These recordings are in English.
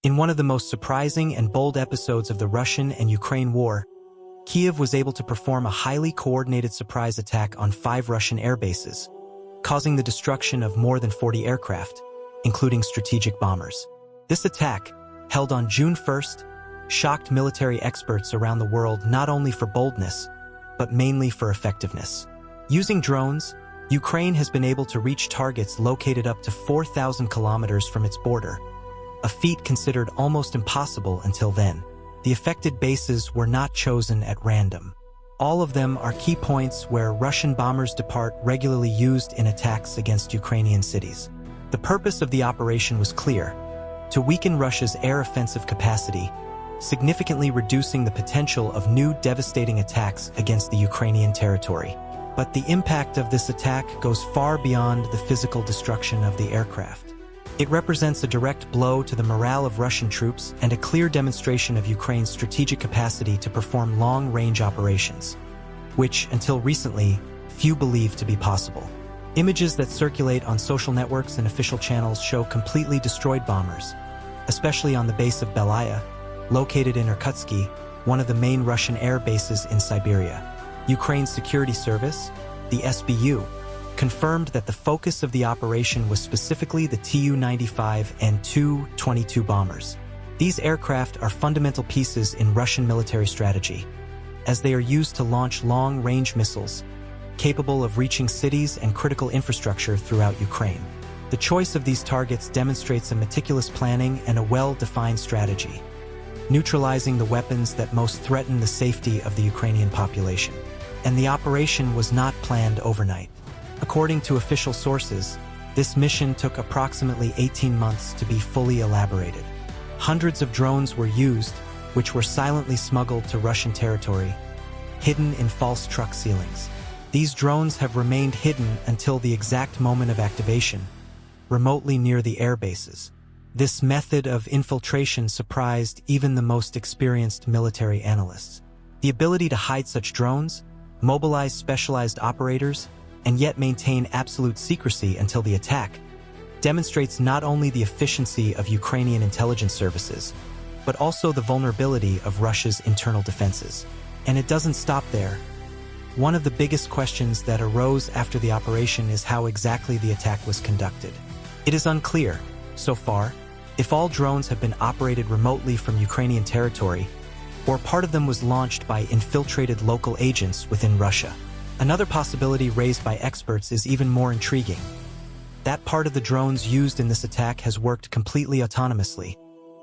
In one of the most surprising and bold episodes of the Russian and Ukraine war, Kyiv was able to perform a highly coordinated surprise attack on 5 Russian air bases, causing the destruction of more than 40 aircraft, including strategic bombers. This attack, held on June 1st, shocked military experts around the world not only for boldness, but mainly for effectiveness. Using drones, Ukraine has been able to reach targets located up to 4,000 kilometers from its border, a feat considered almost impossible until then. The affected bases were not chosen at random. All of them are key points where Russian bombers depart regularly used in attacks against Ukrainian cities. The purpose of the operation was clear: to weaken Russia's air offensive capacity, significantly reducing the potential of new devastating attacks against the Ukrainian territory. But the impact of this attack goes far beyond the physical destruction of the aircraft. It represents a direct blow to the morale of Russian troops and a clear demonstration of Ukraine's strategic capacity to perform long-range operations, which, until recently, few believed to be possible. Images that circulate on social networks and official channels show completely destroyed bombers, especially on the base of Belaya, located in Irkutsky, one of the main Russian air bases in Siberia. Ukraine's security service, the SBU, confirmed that the focus of the operation was specifically the Tu-95 and Tu-22 bombers. These aircraft are fundamental pieces in Russian military strategy, as they are used to launch long-range missiles, capable of reaching cities and critical infrastructure throughout Ukraine. The choice of these targets demonstrates a meticulous planning and a well-defined strategy, neutralizing the weapons that most threaten the safety of the Ukrainian population. And the operation was not planned overnight. According to official sources, this mission took approximately 18 months to be fully elaborated. Hundreds of drones were used, which were silently smuggled to Russian territory, hidden in false truck ceilings. These drones have remained hidden until the exact moment of activation, remotely near the air bases. This method of infiltration surprised even the most experienced military analysts. The ability to hide such drones, mobilize specialized operators, and yet maintain absolute secrecy until the attack, demonstrates not only the efficiency of Ukrainian intelligence services, but also the vulnerability of Russia's internal defenses. And it doesn't stop there. One of the biggest questions that arose after the operation is how exactly the attack was conducted. It is unclear, so far, if all drones have been operated remotely from Ukrainian territory, or part of them was launched by infiltrated local agents within Russia. Another possibility raised by experts is even more intriguing. That part of the drones used in this attack has worked completely autonomously,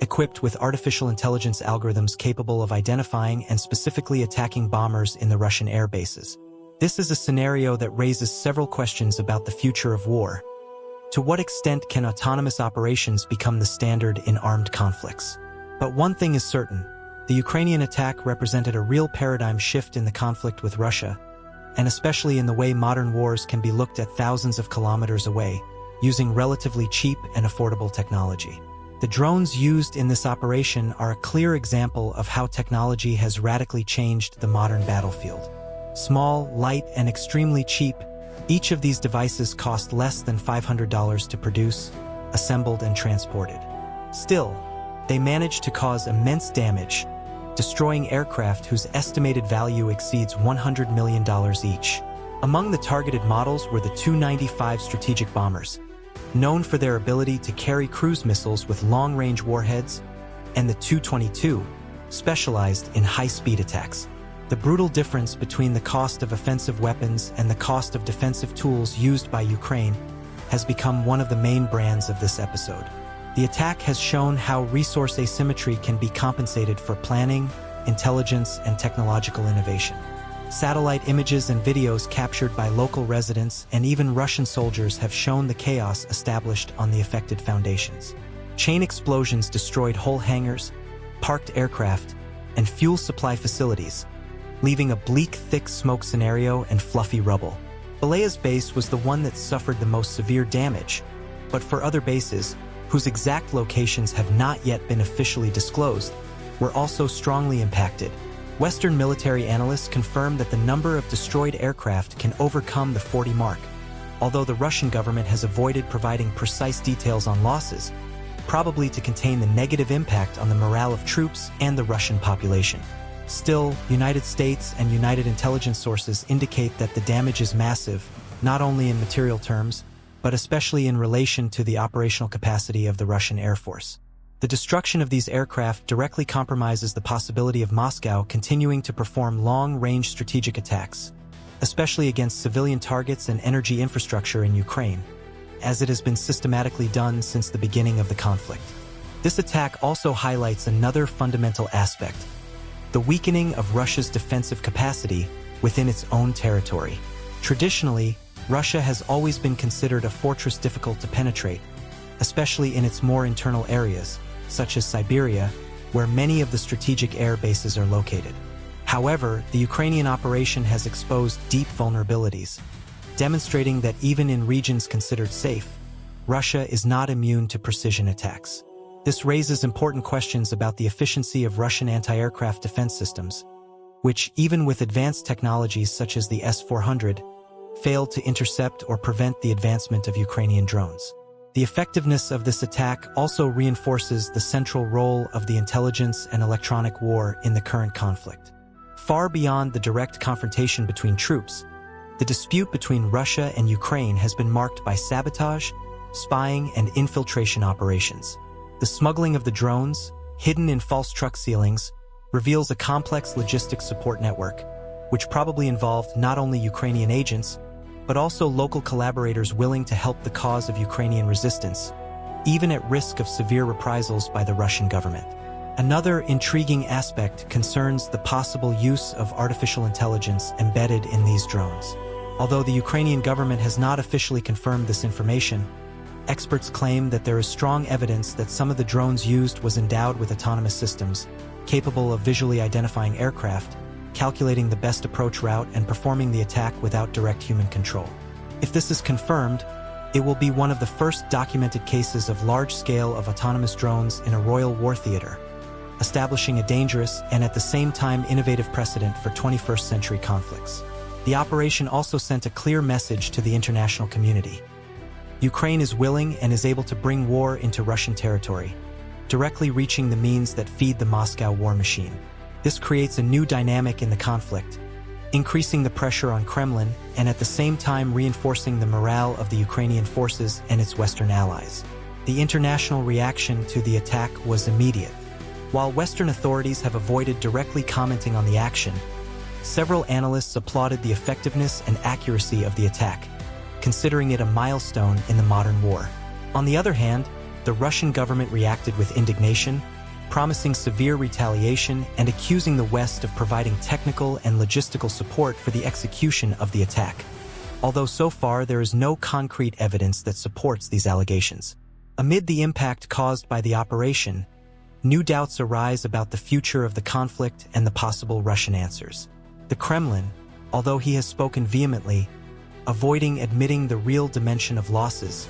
equipped with artificial intelligence algorithms capable of identifying and specifically attacking bombers in the Russian air bases. This is a scenario that raises several questions about the future of war. To what extent can autonomous operations become the standard in armed conflicts? But one thing is certain: the Ukrainian attack represented a real paradigm shift in the conflict with Russia, and especially in the way modern wars can be looked at thousands of kilometers away, using relatively cheap and affordable technology. The drones used in this operation are a clear example of how technology has radically changed the modern battlefield. Small, light, and extremely cheap, each of these devices cost less than $500 to produce, assembled, and transported. Still, they managed to cause immense damage, destroying aircraft whose estimated value exceeds $100 million each. Among the targeted models were the Tu-95 strategic bombers, known for their ability to carry cruise missiles with long-range warheads, and the Tu-22, specialized in high-speed attacks. The brutal difference between the cost of offensive weapons and the cost of defensive tools used by Ukraine has become one of the main brands of this episode. The attack has shown how resource asymmetry can be compensated for planning, intelligence, and technological innovation. Satellite images and videos captured by local residents and even Russian soldiers have shown the chaos established on the affected foundations. Chain explosions destroyed whole hangars, parked aircraft, and fuel supply facilities, leaving a bleak, thick smoke scenario and fluffy rubble. Belaya's base was the one that suffered the most severe damage, but for other bases, whose exact locations have not yet been officially disclosed, were also strongly impacted. Western military analysts confirm that the number of destroyed aircraft can overcome the 40 mark. Although the Russian government has avoided providing precise details on losses, probably to contain the negative impact on the morale of troops and the Russian population. Still, United States and United intelligence sources indicate that the damage is massive, not only in material terms, but especially in relation to the operational capacity of the Russian Air Force. The destruction of these aircraft directly compromises the possibility of Moscow continuing to perform long-range strategic attacks, especially against civilian targets and energy infrastructure in Ukraine, as it has been systematically done since the beginning of the conflict. This attack also highlights another fundamental aspect: the weakening of Russia's defensive capacity within its own territory. Traditionally, Russia has always been considered a fortress difficult to penetrate, especially in its more internal areas, such as Siberia, where many of the strategic air bases are located. However, the Ukrainian operation has exposed deep vulnerabilities, demonstrating that even in regions considered safe, Russia is not immune to precision attacks. This raises important questions about the efficiency of Russian anti-aircraft defense systems, which, even with advanced technologies such as the S-400, failed to intercept or prevent the advancement of Ukrainian drones. The effectiveness of this attack also reinforces the central role of the intelligence and electronic war in the current conflict. Far beyond the direct confrontation between troops, the dispute between Russia and Ukraine has been marked by sabotage, spying, and infiltration operations. The smuggling of the drones, hidden in false truck ceilings, reveals a complex logistics support network, which probably involved not only Ukrainian agents, but also local collaborators willing to help the cause of Ukrainian resistance, even at risk of severe reprisals by the Russian government. Another intriguing aspect concerns the possible use of artificial intelligence embedded in these drones. Although the Ukrainian government has not officially confirmed this information, experts claim that there is strong evidence that some of the drones used was endowed with autonomous systems, capable of visually identifying aircraft, calculating the best approach route, and performing the attack without direct human control. If this is confirmed, it will be one of the first documented cases of large-scale of autonomous drones in a royal war theater, establishing a dangerous and at the same time innovative precedent for 21st century conflicts. The operation also sent a clear message to the international community. Ukraine is willing and is able to bring war into Russian territory, directly reaching the means that feed the Moscow war machine. This creates a new dynamic in the conflict, increasing the pressure on Kremlin and at the same time reinforcing the morale of the Ukrainian forces and its Western allies. The international reaction to the attack was immediate. While Western authorities have avoided directly commenting on the action, several analysts applauded the effectiveness and accuracy of the attack, considering it a milestone in the modern war. On the other hand, the Russian government reacted with indignation, promising severe retaliation and accusing the West of providing technical and logistical support for the execution of the attack. Although so far there is no concrete evidence that supports these allegations. Amid the impact caused by the operation, new doubts arise about the future of the conflict and the possible Russian answers. The Kremlin, although he has spoken vehemently, avoiding admitting the real dimension of losses,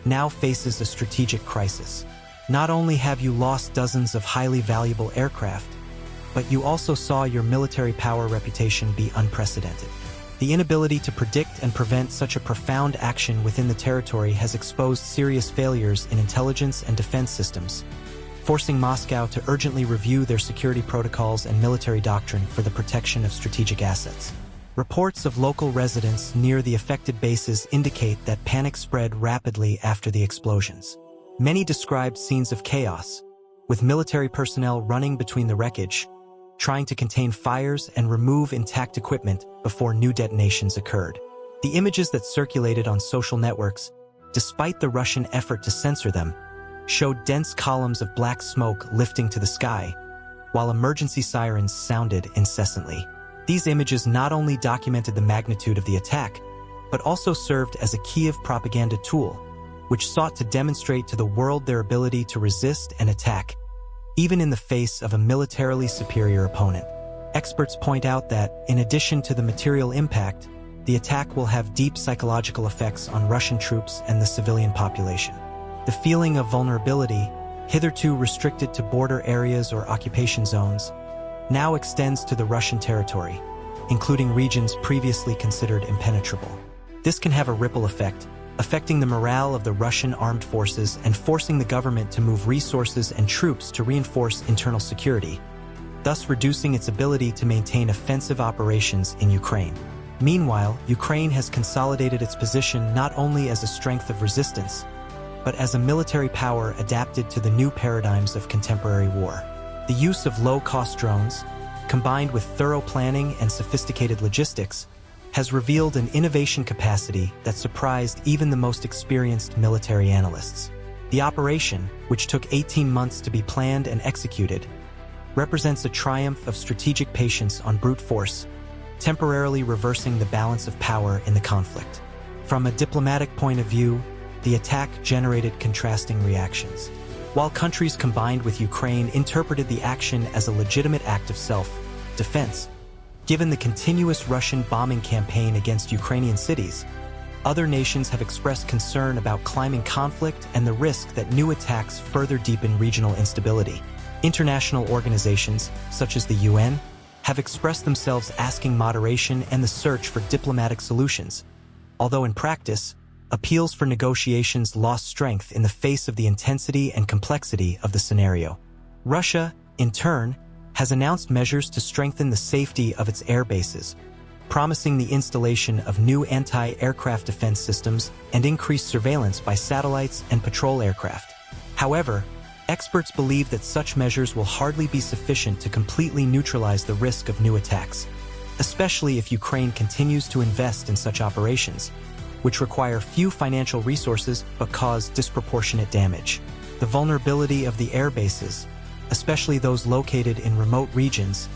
now faces a strategic crisis. Not only have you lost dozens of highly valuable aircraft, but you also saw your military power reputation be unprecedented. The inability to predict and prevent such a profound action within the territory has exposed serious failures in intelligence and defense systems, forcing Moscow to urgently review their security protocols and military doctrine for the protection of strategic assets. Reports of local residents near the affected bases indicate that panic spread rapidly after the explosions. Many described scenes of chaos, with military personnel running between the wreckage, trying to contain fires and remove intact equipment before new detonations occurred. The images that circulated on social networks, despite the Russian effort to censor them, showed dense columns of black smoke lifting to the sky, while emergency sirens sounded incessantly. These images not only documented the magnitude of the attack, but also served as a Kiev propaganda tool, which sought to demonstrate to the world their ability to resist and attack, even in the face of a militarily superior opponent. Experts point out that, in addition to the material impact, the attack will have deep psychological effects on Russian troops and the civilian population. The feeling of vulnerability, hitherto restricted to border areas or occupation zones, now extends to the Russian territory, including regions previously considered impenetrable. This can have a ripple effect, affecting the morale of the Russian armed forces and forcing the government to move resources and troops to reinforce internal security, thus reducing its ability to maintain offensive operations in Ukraine. Meanwhile, Ukraine has consolidated its position not only as a strength of resistance, but as a military power adapted to the new paradigms of contemporary war. The use of low-cost drones, combined with thorough planning and sophisticated logistics, has revealed an innovation capacity that surprised even the most experienced military analysts. The operation, which took 18 months to be planned and executed, represents a triumph of strategic patience on brute force, temporarily reversing the balance of power in the conflict. From a diplomatic point of view, the attack generated contrasting reactions. While countries combined with Ukraine interpreted the action as a legitimate act of self-defense, given the continuous Russian bombing campaign against Ukrainian cities, other nations have expressed concern about climbing conflict and the risk that new attacks further deepen regional instability. International organizations, such as the UN, have expressed themselves asking moderation and the search for diplomatic solutions, although in practice, appeals for negotiations lost strength in the face of the intensity and complexity of the scenario. Russia, in turn, has announced measures to strengthen the safety of its air bases, promising the installation of new anti-aircraft defense systems and increased surveillance by satellites and patrol aircraft. However, experts believe that such measures will hardly be sufficient to completely neutralize the risk of new attacks, especially if Ukraine continues to invest in such operations, which require few financial resources but cause disproportionate damage. The vulnerability of the air bases, especially those located in remote regions,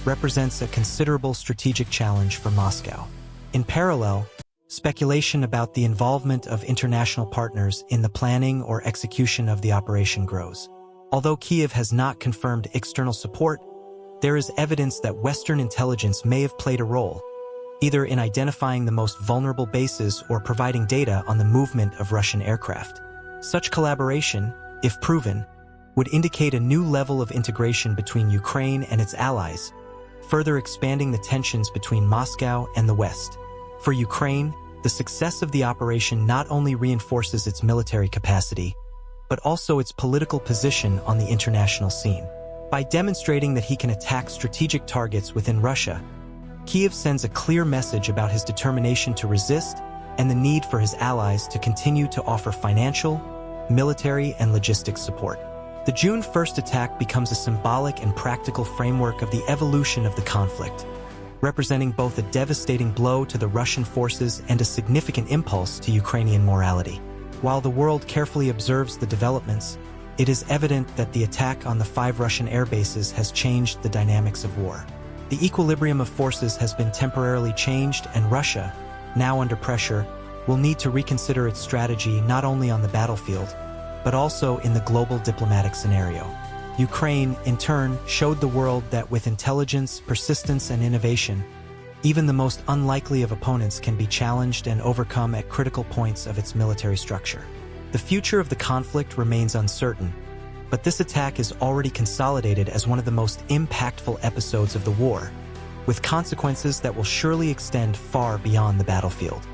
represents a considerable strategic challenge for Moscow. In parallel, speculation about the involvement of international partners in the planning or execution of the operation grows. Although Kyiv has not confirmed external support, there is evidence that Western intelligence may have played a role, either in identifying the most vulnerable bases or providing data on the movement of Russian aircraft. Such collaboration, if proven, would indicate a new level of integration between Ukraine and its allies, further expanding the tensions between Moscow and the West. For Ukraine, the success of the operation not only reinforces its military capacity, but also its political position on the international scene. By demonstrating that he can attack strategic targets within Russia, Kyiv sends a clear message about his determination to resist and the need for his allies to continue to offer financial, military, and logistics support. The June 1st attack becomes a symbolic and practical framework of the evolution of the conflict, representing both a devastating blow to the Russian forces and a significant impulse to Ukrainian morality. While the world carefully observes the developments, it is evident that the attack on the 5 Russian air bases has changed the dynamics of war. The equilibrium of forces has been temporarily changed, and Russia, now under pressure, will need to reconsider its strategy not only on the battlefield, but also in the global diplomatic scenario. Ukraine, in turn, showed the world that with intelligence, persistence, and innovation, even the most unlikely of opponents can be challenged and overcome at critical points of its military structure. The future of the conflict remains uncertain, but this attack is already consolidated as one of the most impactful episodes of the war, with consequences that will surely extend far beyond the battlefield.